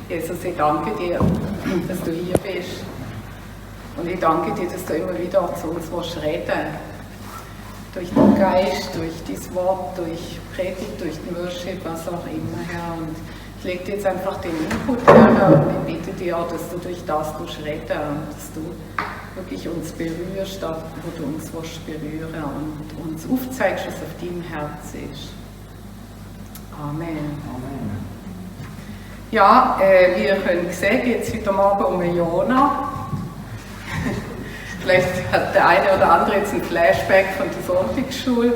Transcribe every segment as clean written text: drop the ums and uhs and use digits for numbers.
Jesus, ich danke dir, dass du hier bist. Und ich danke dir, dass du immer wieder zu uns reden willst. Durch den Geist, durch dein Wort, durch Predigt, durch den Worship, was auch immer, Herr. Und ich lege dir jetzt einfach den Input her und ich bitte dir auch, dass du durch das reden und dass du wirklich uns berührst, da wo du uns berühren willst und uns aufzeigst, was auf deinem Herz ist. Amen. Amen. Ja, wie ihr könnt sehen, geht es heute Morgen um Jona. Vielleicht hat der eine oder andere jetzt ein Flashback von der Sonntagsschule.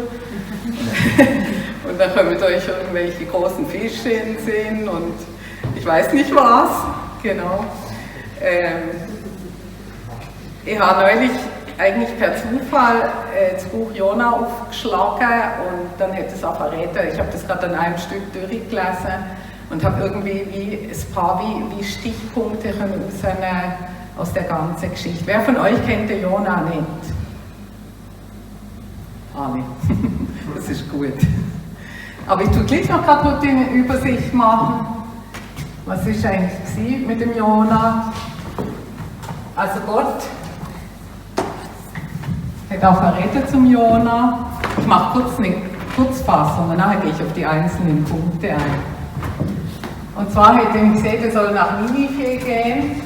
Und dann kommen euch irgendwelche großen Fische in den Sinn und ich weiß nicht was. Genau. Ich habe neulich eigentlich per Zufall das Buch Jona aufgeschlagen und dann hat es auch verraten. Ich habe das gerade an einem Stück durchgelesen und habe irgendwie wie ein paar wie Stichpunkte rausnehmen aus der ganzen Geschichte. Wer von euch kennt den Jona nicht? Alle. Das ist gut. Aber ich tue gleich noch gerade eine Übersicht machen. Was ist eigentlich mit dem Jona? Also Gott hat auch verraten zum Jona. Ich mache kurz eine Kurzfassung und nachher gehe ich auf die einzelnen Punkte ein. Und zwar hat er gesehen, er soll nach Ninive gehen.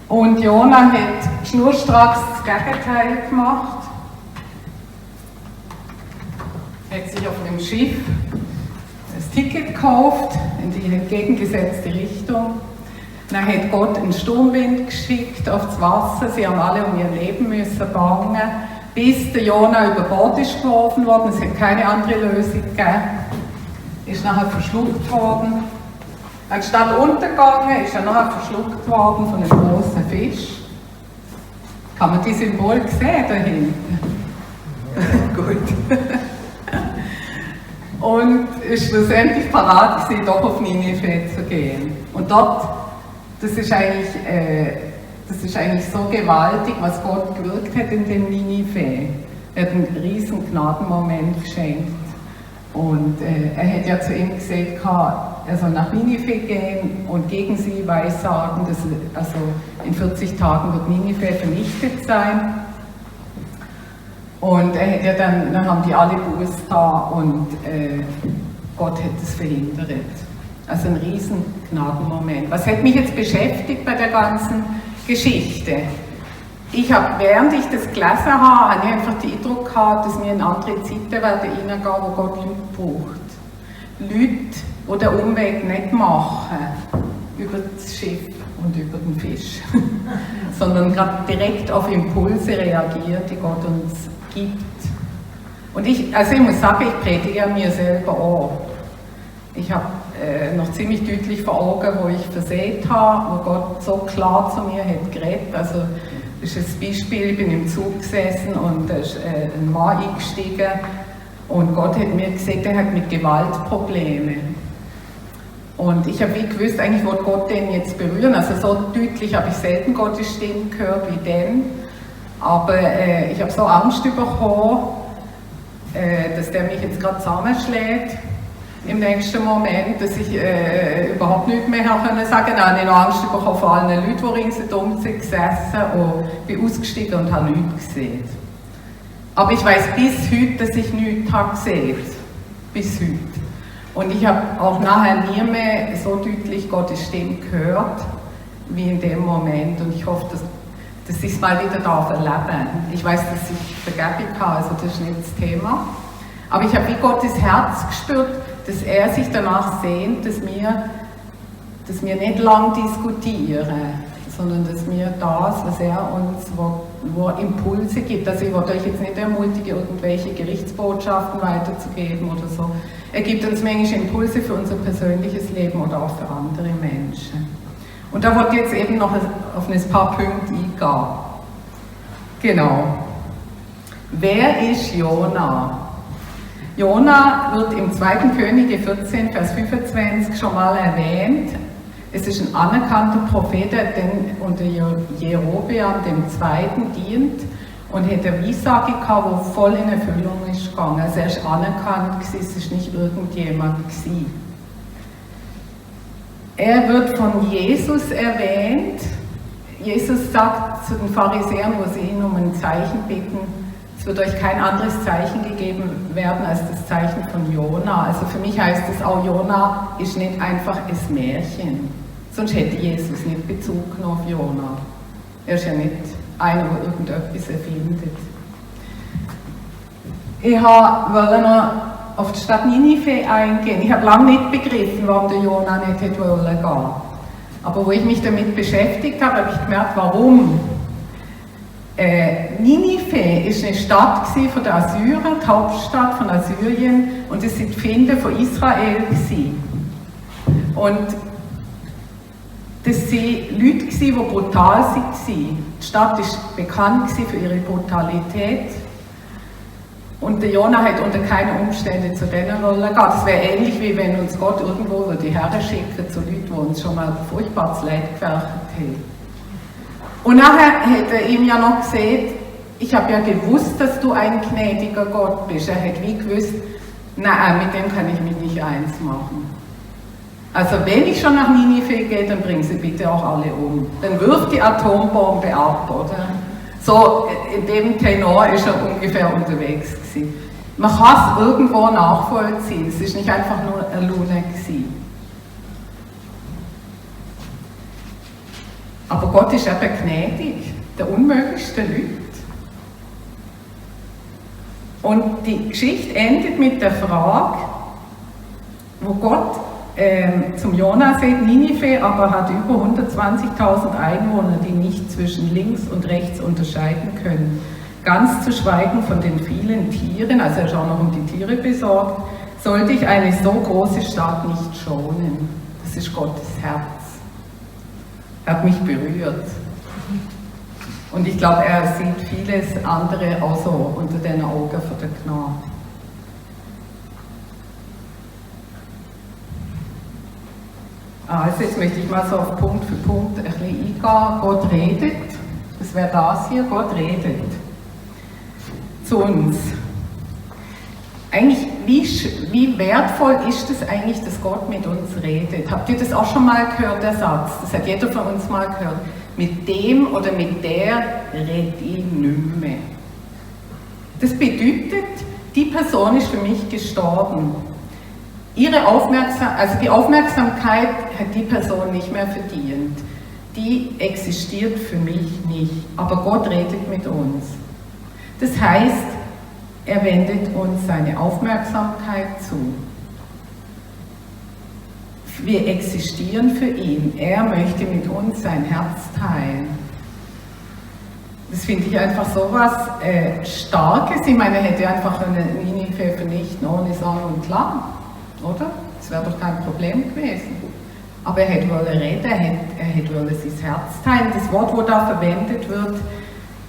Und Jona hat schnurstracks das Gegenteil gemacht. Er hat sich auf einem Schiff ein Ticket gekauft in die entgegengesetzte Richtung. Dann hat Gott einen Sturmwind geschickt aufs Wasser. Sie haben alle um ihr Leben müssen bangen, bis der Jona über Bord ist geworfen worden. Es hat keine andere Lösung gegeben. Ist nachher verschluckt worden. Anstatt untergegangen, ist er nachher verschluckt worden von einem großen Fisch. Kann man die Symbol sehen da hinten? Gut. Und ist schlussendlich parat gewesen, doch auf Ninive zu gehen. Und dort, das ist eigentlich so gewaltig, was Gott gewirkt hat in dem Ninive. Er hat einen riesen Gnadenmoment geschenkt. Und er hat ja zu ihm gesagt, er soll nach Ninive gehen und gegen sie weissagen, dass also in 40 Tagen wird Ninive vernichtet sein. Und er hat ja dann haben die alle Buß da und Gott hat es verhindert. Also ein riesen Gnadenmoment. Was hat mich jetzt beschäftigt bei der ganzen Geschichte? Während ich das gelesen habe ich einfach den Eindruck gehabt, dass wir in andere Zeiten werden reingehen, wo Gott Leute braucht. Leute, die den Umweg nicht machen über das Schiff und über den Fisch, sondern gerade direkt auf Impulse reagiert, die Gott uns gibt. Und ich muss sagen, ich predige ja mir selber auch. Ich habe noch ziemlich deutlich vor Augen, wo ich versät habe, wo Gott so klar zu mir hat geredet. Also, das ist ein Beispiel, ich bin im Zug gesessen und da ist ein Mann eingestiegen und Gott hat mir gesagt, er hat mit Gewalt Probleme. Und ich habe wie gewusst, eigentlich wollte Gott den jetzt berühren, also so deutlich habe ich selten Gottes Stimme gehört wie den, aber ich habe so Angst bekommen, dass der mich jetzt gerade zusammenschlägt im nächsten Moment, dass ich überhaupt nichts mehr sagen konnte. Nein, ich habe Angst bekommen vor allen Leuten, die ringsherum sind gesessen und bin ausgestiegen und habe nichts gesehen. Aber ich weiß bis heute, dass ich nichts habe gesehen. Bis heute. Und ich habe auch nachher nie mehr so deutlich Gottes Stimme gehört, wie in dem Moment. Und ich hoffe, dass ich es mal wieder erleben darf. Ich weiß, dass ich Vergebung habe, also das ist nicht das Thema. Aber ich habe wie Gottes Herz gespürt, dass er sich danach sehnt, dass wir nicht lang diskutieren, sondern dass wir das, was er uns, wo Impulse gibt, also ich wollte euch jetzt nicht ermutigen, irgendwelche Gerichtsbotschaften weiterzugeben oder so. Er gibt uns manchmal Impulse für unser persönliches Leben oder auch für andere Menschen. Und da wollte ich jetzt eben noch auf ein paar Punkte eingehen. Genau. Wer ist Jona? Jona wird im 2. Könige 14, Vers 25 schon mal erwähnt. Es ist ein anerkannter Prophet, der unter Jerobeam II. Dient und hat eine Weissage gehabt, die voll in Erfüllung ist gegangen. Also er ist anerkannt, es ist nicht irgendjemand gewesen. Er wird von Jesus erwähnt. Jesus sagt zu den Pharisäern, wo sie ihn um ein Zeichen bitten, es wird euch kein anderes Zeichen gegeben werden als das Zeichen von Jona. Also für mich heißt es auch, Jona ist nicht einfach ein Märchen. Sonst hätte Jesus nicht Bezug genommen auf Jona. Er ist ja nicht einer, der irgendetwas erfindet. Ich wollte noch auf die Stadt Ninive eingehen. Ich habe lange nicht begriffen, warum der Jona nicht hätte gehen. Aber wo ich mich damit beschäftigt habe, habe ich gemerkt, warum. Ninive ist eine Stadt von den Assyrern, die Hauptstadt von Assyrien, und es sind die Feinde von Israel gewesen. Und das waren Leute, die brutal waren. Die Stadt war bekannt für ihre Brutalität. Und der Jona hat unter keinen Umständen zu diesen Rollen gehen. Das wäre ähnlich, wie wenn uns Gott irgendwo die Herren schicken zu Leuten, die uns schon mal furchtbares Leid gewerkt haben. Und nachher hat er ihm ja noch gesagt, ich habe ja gewusst, dass du ein gnädiger Gott bist. Er hat wie gewusst, nein, mit dem kann ich mich nicht eins machen. Also wenn ich schon nach Ninive gehe, dann bring sie bitte auch alle um. Dann wirft die Atombombe ab, oder? So, in dem Tenor ist er ungefähr unterwegs gewesen. Man kann es irgendwo nachvollziehen, es ist nicht einfach nur eine Lune gewesen. Aber Gott ist eben gnädig, der unmöglichste Leute. Und die Geschichte endet mit der Frage, wo Gott zum Jona sagt, Ninive aber hat über 120.000 Einwohner, die nicht zwischen links und rechts unterscheiden können. Ganz zu schweigen von den vielen Tieren, also er ist auch noch um die Tiere besorgt, sollte ich eine so große Stadt nicht schonen. Das ist Gottes Herz. Er hat mich berührt. Und ich glaube, er sieht vieles andere auch so unter den Augen von der Gnade. Also jetzt möchte ich mal so auf Punkt für Punkt ein bisschen eingehen. Gott redet, das wäre das hier, Gott redet zu uns. Eigentlich, wie wertvoll ist es eigentlich, dass Gott mit uns redet? Habt ihr das auch schon mal gehört, der Satz? Das hat jeder von uns mal gehört. Mit dem oder mit der redet ich nicht mehr. Das bedeutet, die Person ist für mich gestorben. Die Aufmerksamkeit hat die Person nicht mehr verdient. Die existiert für mich nicht. Aber Gott redet mit uns. Das heißt, er wendet uns seine Aufmerksamkeit zu. Wir existieren für ihn. Er möchte mit uns sein Herz teilen. Das finde ich einfach so was Starkes. Ich meine, er hätte einfach eine Ninive vernichten ohne Sang und Klang. Oder? Das wäre doch kein Problem gewesen. Aber er hätte wollen reden, er hätte wollen sein Herz teilen. Das Wort, das da verwendet wird,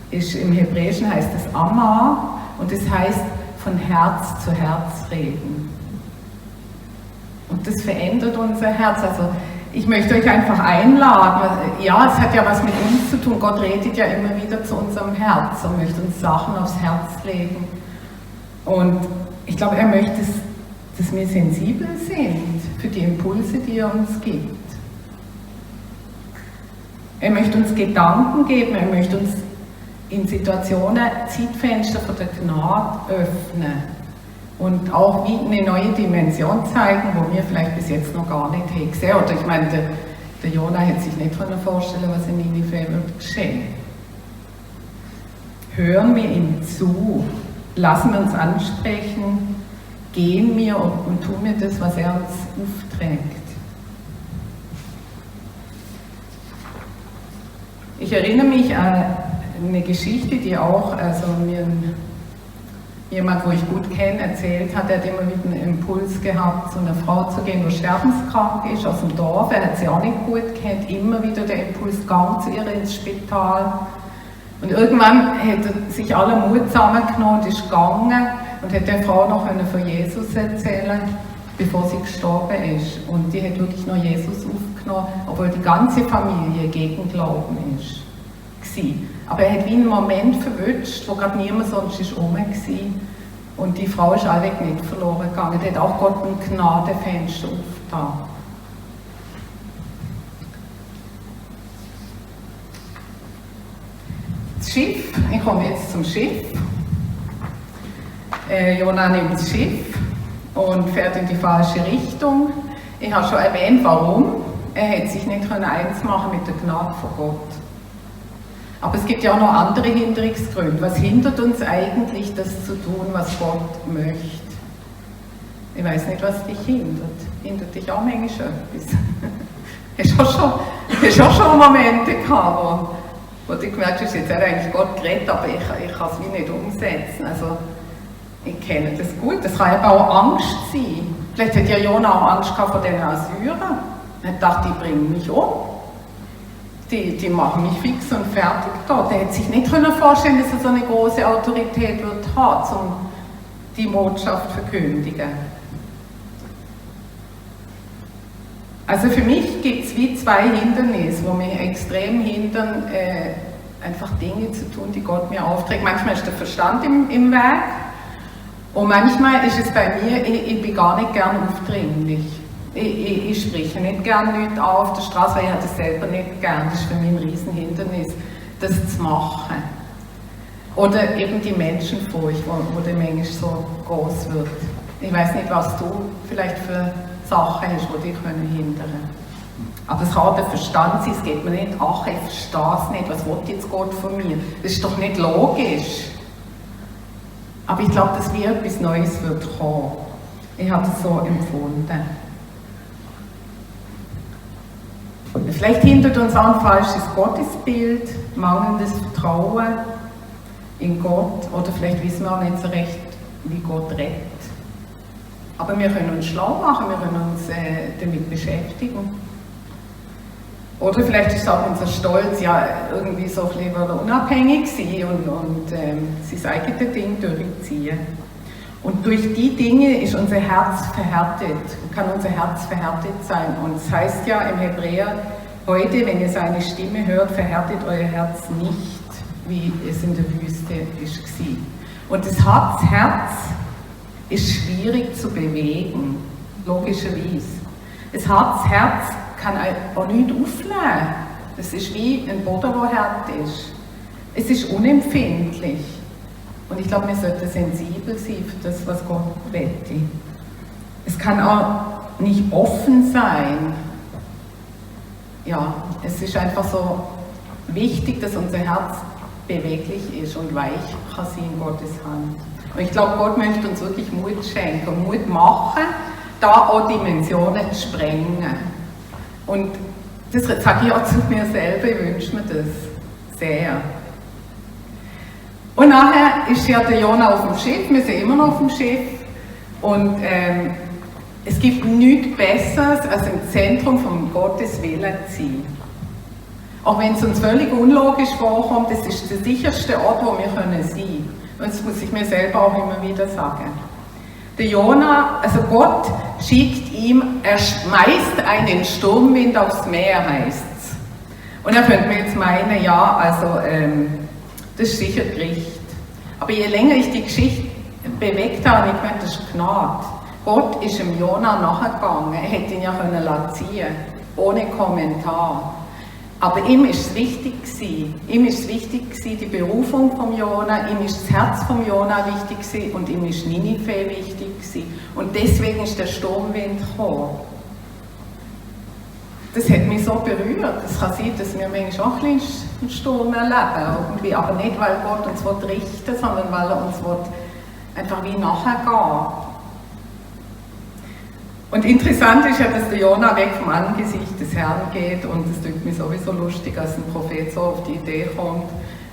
ist im Hebräischen heißt es Amma und das heißt von Herz zu Herz reden. Und das verändert unser Herz. Also ich möchte euch einfach einladen. Ja, es hat ja was mit uns zu tun. Gott redet ja immer wieder zu unserem Herz und möchte uns Sachen aufs Herz legen. Und ich glaube, er möchte dass wir sensibel sind für die Impulse, die er uns gibt. Er möchte uns Gedanken geben, er möchte uns in Situationen Zeitfenster von der Gnade öffnen und auch wie eine neue Dimension zeigen, wo wir vielleicht bis jetzt noch gar nicht haben gesehen. Oder ich meine, der Jona hätte sich nicht vorstellen, was in Ninive wird geschehen. Hören wir ihm zu, lassen wir uns ansprechen, gehen wir und tun wir das, was er uns aufträgt. Ich erinnere mich an eine Geschichte, die auch mir jemand, wo ich gut kenne, erzählt hat. Er hat immer wieder einen Impuls gehabt, zu einer Frau zu gehen, die sterbenskrank ist, aus dem Dorf. Er hat sie auch nicht gut gekannt. Immer wieder der Impuls, gang zu ihr ins Spital. Und irgendwann hat er sich aller Mut zusammengenommen und ist gegangen und hat der Frau noch von Jesus erzählen, bevor sie gestorben ist. Und die hat wirklich noch Jesus aufgenommen, obwohl die ganze Familie gegen Glauben ist. Aber er hat wie einen Moment verwünscht, wo gerade niemand sonst ist rum war. Und die Frau ist allweg nicht verloren gegangen. Da hat auch Gott ein Gnadefenster aufgetan. das Schiff, ich komme jetzt zum Schiff. Jona nimmt das Schiff und fährt in die falsche Richtung. Ich habe schon erwähnt, warum. Er hätte sich nicht eins machen mit der Gnade von Gott. Aber es gibt ja auch noch andere Hinderungsgründe. Was hindert uns eigentlich, das zu tun, was Gott möchte? Ich weiß nicht, was dich hindert. Hindert dich auch manchmal etwas? Hast auch schon Momente gehabt, wo du gemerkt hast, jetzt hat eigentlich Gott geredet, aber ich kann es wie nicht umsetzen. Also, ich kenne das gut. Das kann aber auch Angst sein. Vielleicht hat ja Jona auch Angst gehabt vor den Assyrern. Er dachte, die bringen mich um. Die machen mich fix und fertig da. Der hätte sich nicht vorstellen können, dass er so eine große Autorität wird haben, um die Botschaft zu verkündigen. Also für mich gibt es wie zwei Hindernisse, die mich extrem hindern, einfach Dinge zu tun, die Gott mir aufträgt. Manchmal ist der Verstand im Weg und manchmal ist es bei mir, ich bin gar nicht gern aufdringlich. Ich spreche nicht gern Leute auf der Straße, weil ich das selber nicht gern. Das ist für mich ein Riesenhindernis, das zu machen. Oder eben die Menschenfurcht, wo der Mensch so groß wird. Ich weiß nicht, was du vielleicht für Sachen hast, die dich hindern können. Aber es kann auch der Verstand sein, es geht mir nicht, ach, ich verstehe es nicht, was will jetzt Gott von mir? Das ist doch nicht logisch. Aber ich glaube, dass wie etwas Neues wird kommen. Ich habe das so empfunden. Vielleicht hindert uns auch ein falsches Gottesbild, mangelndes Vertrauen in Gott, oder vielleicht wissen wir auch nicht so recht, wie Gott redet. Aber wir können uns schlau machen, wir können uns damit beschäftigen. Oder vielleicht ist auch unser Stolz, ja, irgendwie so ein bisschen unabhängig sein und sein eigenes Ding durchziehen. Und durch die Dinge ist unser Herz verhärtet, kann unser Herz verhärtet sein. Und es heißt ja im Hebräer, heute, wenn ihr seine Stimme hört, verhärtet euer Herz nicht, wie es in der Wüste war. Und das Herz ist schwierig zu bewegen, logischerweise. Das Herz kann auch nicht aufladen. Es ist wie ein Boden, der hart ist. Es ist unempfindlich. Und ich glaube, wir sollten sensibel sein für das, was Gott wette. Es kann auch nicht offen sein. Ja, es ist einfach so wichtig, dass unser Herz beweglich ist und weich kann sein in Gottes Hand. Und ich glaube, Gott möchte uns wirklich Mut schenken und Mut machen, da auch Dimensionen zu sprengen. Und das sage ich auch zu mir selber, ich wünsche mir das sehr. Und nachher ist ja der Jona auf dem Schiff, wir sind immer noch auf dem Schiff. Und es gibt nichts Besseres, als im Zentrum von Gottes Willen zu sein. Auch wenn es uns völlig unlogisch vorkommt, das ist der sicherste Ort, wo wir sein können. Und das muss ich mir selber auch immer wieder sagen. Der Jona, also Gott schickt ihm, er schmeißt einen Sturmwind aufs Meer, heißt es. Und da könnte man jetzt meinen, ja, also das ist sicher Gericht. Aber je länger ich die Geschichte bewegt habe, ich meine, das ist Gnade. Gott ist dem Jona nachgegangen, er hätte ihn ja ziehen, ohne Kommentar. Aber ihm ist es wichtig gewesen, die Berufung vom Jona, ihm ist das Herz vom Jona wichtig gewesen und ihm ist Ninive wichtig gewesen. Und deswegen ist der Sturmwind gekommen. Das hat mich so berührt. Es kann sein, dass wir manchmal auch ein bisschen einen Sturm erleben, irgendwie. Aber nicht, weil Gott uns richten will, sondern weil er uns einfach wie nachgehen. Und interessant ist ja, dass der Jona weg vom Angesicht des Herrn geht und es tut mir sowieso lustig, als ein Prophet so auf die Idee kommt,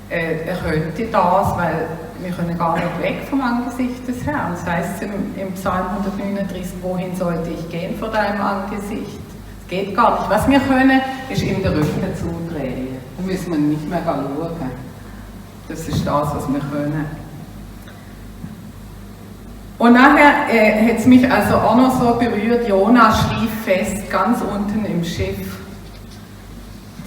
er könnte das, weil wir können gar nicht weg vom Angesicht des Herrn. Das heißt im Psalm 139, wohin sollte ich gehen vor deinem Angesicht? Es geht gar nicht. Was wir können, ist ihm den Rücken zudrehen. Da müssen wir nicht mehr schauen. Das ist das, was wir können. Und nachher hat es mich also auch noch so berührt, Jona schlief fest, ganz unten im Schiff,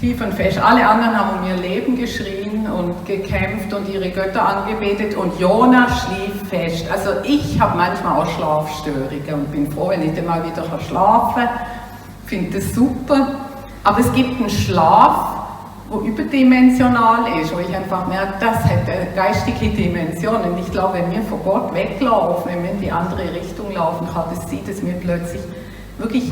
tief und fest. Alle anderen haben um ihr Leben geschrien und gekämpft und ihre Götter angebetet und Jona schlief fest. Also ich habe manchmal auch Schlafstörungen und bin froh, wenn ich dann mal wieder schlafen kann. Ich finde das super. Aber es gibt einen Schlaf, wo überdimensional ist, wo ich einfach merke, das hat eine geistige Dimension. Und ich glaube, wenn wir von Gott weglaufen, wenn wir in die andere Richtung laufen, kann das sein, dass wir plötzlich wirklich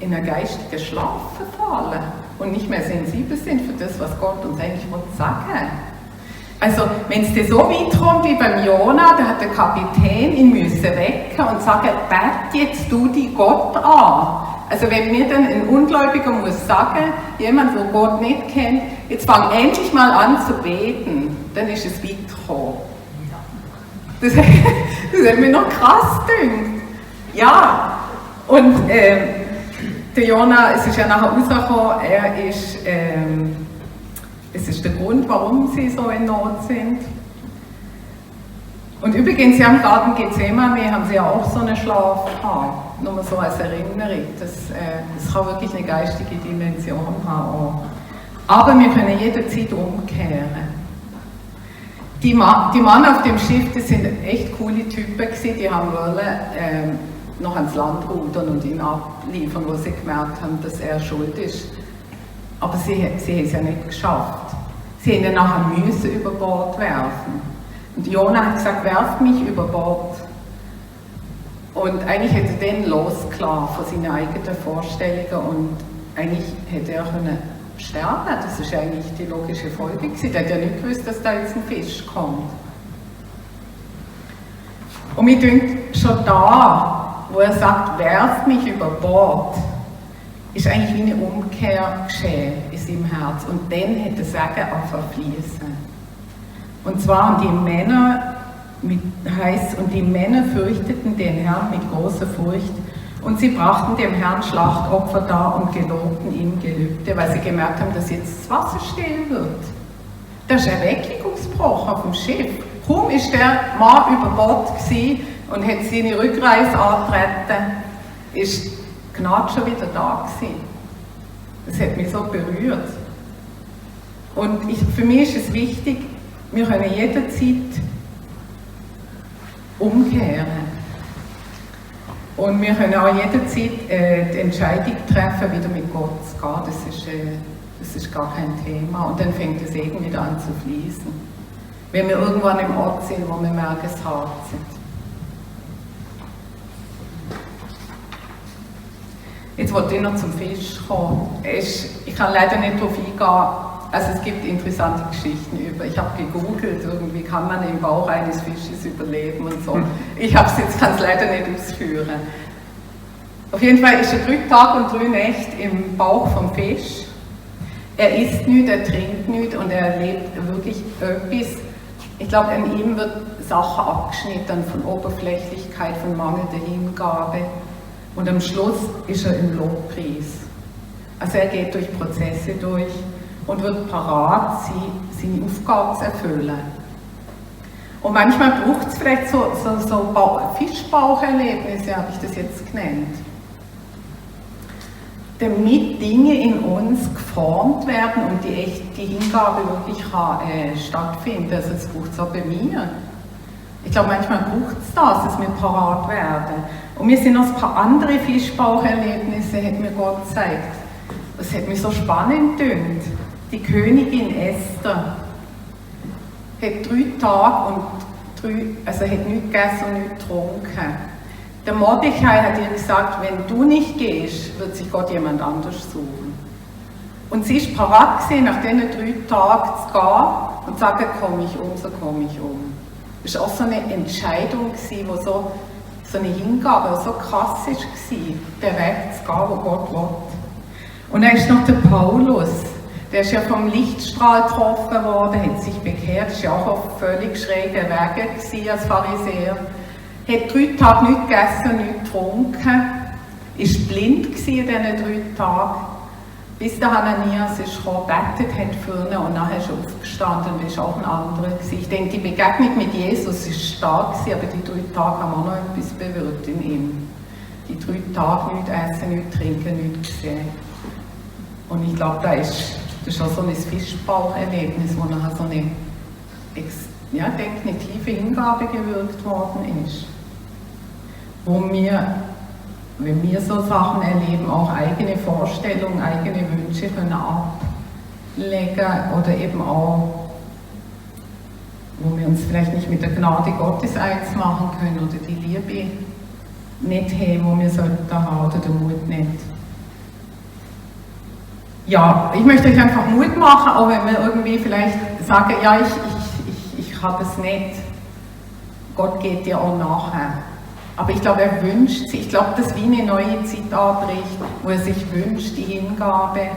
in einen geistigen Schlaf verfallen und nicht mehr sensibel sind für das, was Gott uns eigentlich sagen will. Also, wenn es so weit kommt wie beim Jona, da hat der Kapitän ihn müssen wecken und sagen, bet jetzt du die Gott an. Also wenn mir dann ein Ungläubiger muss sagen, jemand, der Gott nicht kennt, jetzt fang endlich mal an zu beten, dann ist es weit gekommen. Das hat mir noch krass gedacht. Ja, und der Jona, es ist ja nachher rausgekommen, es ist der Grund, warum sie so in Not sind. Und übrigens, ja, im Garten Gethsemane haben sie ja auch so einen Schlaf gehabt. Nur mal so als Erinnerung. Das kann wirklich eine geistige Dimension haben. Auch. Aber wir können jederzeit umkehren. Die Männer auf dem Schiff, das sind echt coole Typen gewesen, die haben wollen noch ans Land rudern und ihn abliefern, wo sie gemerkt haben, dass er schuld ist. Aber sie haben es ja nicht geschafft. Sie haben ihn nachher müssen über Bord werfen. Und Jona hat gesagt, werft mich über Bord. Und eigentlich hätte er den losgelassen von seinen eigenen Vorstellungen und eigentlich hätte er können sterben. Das ist eigentlich die logische Folge gewesen. Er hat ja nicht gewusst, dass da jetzt ein Fisch kommt. Und mir denkt, schon da, wo er sagt, werft mich über Bord, ist eigentlich wie eine Umkehr geschehen in seinem Herz. Und dann hat der Segen angefangen zu fließen. Und zwar die Männer, und die Männer fürchteten den Herrn mit großer Furcht und sie brachten dem Herrn Schlachtopfer dar und gelobten ihm Gelübde, weil sie gemerkt haben, dass jetzt das Wasser still wird. Das ist ein Erweckungsbruch auf dem Schiff. Kaum ist der Mann über Bord gewesen und hat seine Rückreise angetreten, ist die Gnade schon wieder da gewesen. Das hat mich so berührt. Und für mich ist es wichtig, wir können jederzeit umkehren. Und wir können auch jederzeit die Entscheidung treffen, wieder mit Gott zu gehen. Das ist gar kein Thema. Und dann fängt der Segen wieder an zu fließen. Wenn wir irgendwann im Ort sind, wo wir merken, es hart sind. Jetzt wollte ich noch zum Fisch kommen. Ich kann leider nicht darauf eingehen. Also es gibt interessante Geschichten über. Ich habe gegoogelt, irgendwie kann man im Bauch eines Fisches überleben und so. Ich kann es leider nicht ausführen. Auf jeden Fall ist er 3 Tage und 3 Nächte im Bauch vom Fisch. Er isst nichts, er trinkt nichts und er erlebt wirklich etwas. Ich glaube, an ihm wird Sachen abgeschnitten von Oberflächlichkeit, von mangelnder Hingabe. Und am Schluss ist er im Lobpreis. Also er geht durch Prozesse durch und wird parat, seine Aufgabe zu erfüllen. Und manchmal braucht es vielleicht so Fischbaucherlebnisse, habe ich das jetzt genannt. Damit Dinge in uns geformt werden und die Hingabe wirklich stattfinden. Also das braucht es auch bei mir. Ich glaube, manchmal braucht es das, dass wir parat werden. Und mir sind noch ein paar andere Fischbaucherlebnisse, hat mir Gott gezeigt. Das hat mich so spannend gedacht. Die Königin Esther hat 3 Tage hat nichts gegessen und nichts getrunken. Der Mordechai hat ihr gesagt, wenn du nicht gehst, wird sich Gott jemand anders suchen. Und sie ist parat gewesen, nach diesen 3 Tagen zu gehen und zu sagen, komme ich um, so komme ich um. Das war auch so eine Entscheidung, wo so eine Hingabe so krass war, den Weg zu gehen, wo Gott will. Und dann ist noch der Paulus. Der ist ja vom Lichtstrahl getroffen worden, hat sich bekehrt, ist ja auch auf völlig schrägen Wegen als Pharisäer. Hat 3 Tage nichts gegessen, nichts getrunken, ist blind in diesen 3 Tagen, bis der Hananias ist gekommen, betet hat für ihn und nachher ist er aufgestanden und ist auch ein anderer gewesen. Ich denke, die Begegnung mit Jesus ist stark gewesen, aber die 3 Tage haben auch noch etwas bewirkt in ihm. Die 3 Tage nichts essen, nichts trinken, nichts gesehen. Und ich glaube, das ist auch so ein Fischbaucherlebnis, wo nachher so eine definitive Hingabe gewirkt worden ist. Wo wir, wenn wir so Sachen erleben, auch eigene Vorstellungen, eigene Wünsche können legen oder eben auch, wo wir uns vielleicht nicht mit der Gnade Gottes eins machen können oder die Liebe nicht haben, wo wir sollten haben oder den Mut nicht. Ja, ich möchte euch einfach Mut machen, auch wenn wir irgendwie vielleicht sagen, ja, ich habe es nicht. Gott geht dir auch nachher. Aber ich glaube, er wünscht sich, ich glaube, dass wie eine neue Zeit anbricht, wo er sich wünscht, die Hingabe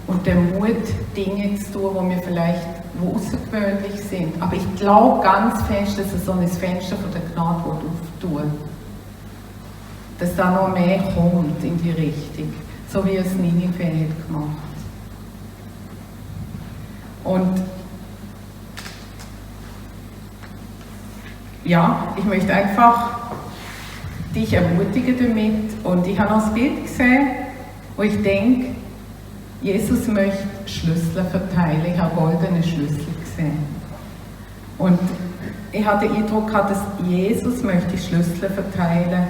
und den Mut, Dinge zu tun, wo wir vielleicht wo außergewöhnlich sind. Aber ich glaube ganz fest, dass er so ein Fenster von der Gnade auftut. Dass da noch mehr kommt in die Richtung, so wie es Ninive hat gemacht. Und ja, ich möchte einfach dich ermutigen damit. Und ich habe noch das Bild gesehen, wo ich denke, Jesus möchte Schlüssel verteilen. Ich habe goldene Schlüssel gesehen. Und ich hatte den Eindruck gehabt, dass Jesus möchte Schlüssel verteilen,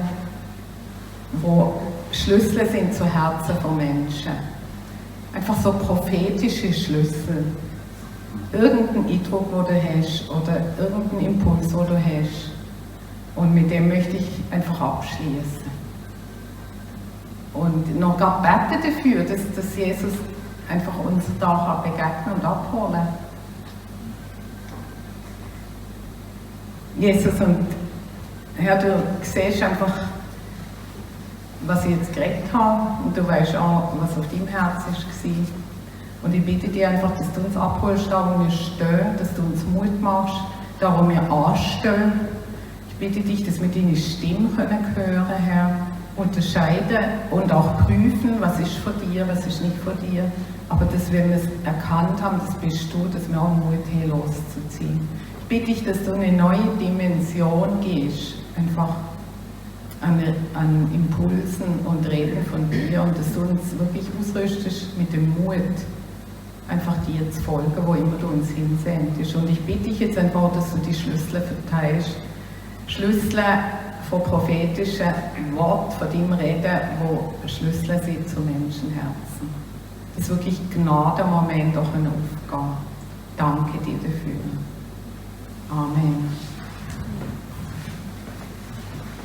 wo Schlüssel sind zu Herzen von Menschen. Einfach so prophetische Schlüssel. Irgendeinen Eindruck, den du hast, oder irgendeinen Impuls, den du hast. Und mit dem möchte ich einfach abschließen. Und noch gar beten dafür, dass Jesus einfach uns da begegnen und abholen kann. Jesus, und Herr, du siehst einfach, was ich jetzt geredet habe, und du weißt auch, was auf deinem Herz war. Und ich bitte dich einfach, dass du uns abholst, da wo wir stehen, dass du uns Mut machst, da wo wir anstehen. Ich bitte dich, dass wir deine Stimme hören können, Herr, unterscheiden und auch prüfen, was ist von dir, was ist nicht von dir. Aber dass, wenn wir es erkannt haben, das bist du, dass wir auch Mut haben, loszuziehen. Ich bitte dich, dass du eine neue Dimension gibst, einfach an Impulsen und Reden von dir, und dass du uns wirklich ausrüstest mit dem Mut, einfach dir zu folgen, wo immer du uns hinsendest. Und ich bitte dich jetzt einfach, dass du die Schlüssel verteilst. Schlüssel von prophetischen Worten, von deinem Reden, wo Schlüssel sind zu Menschenherzen. Dass wirklich Gnadenmomente auch aufgehen. Danke dir dafür. Amen.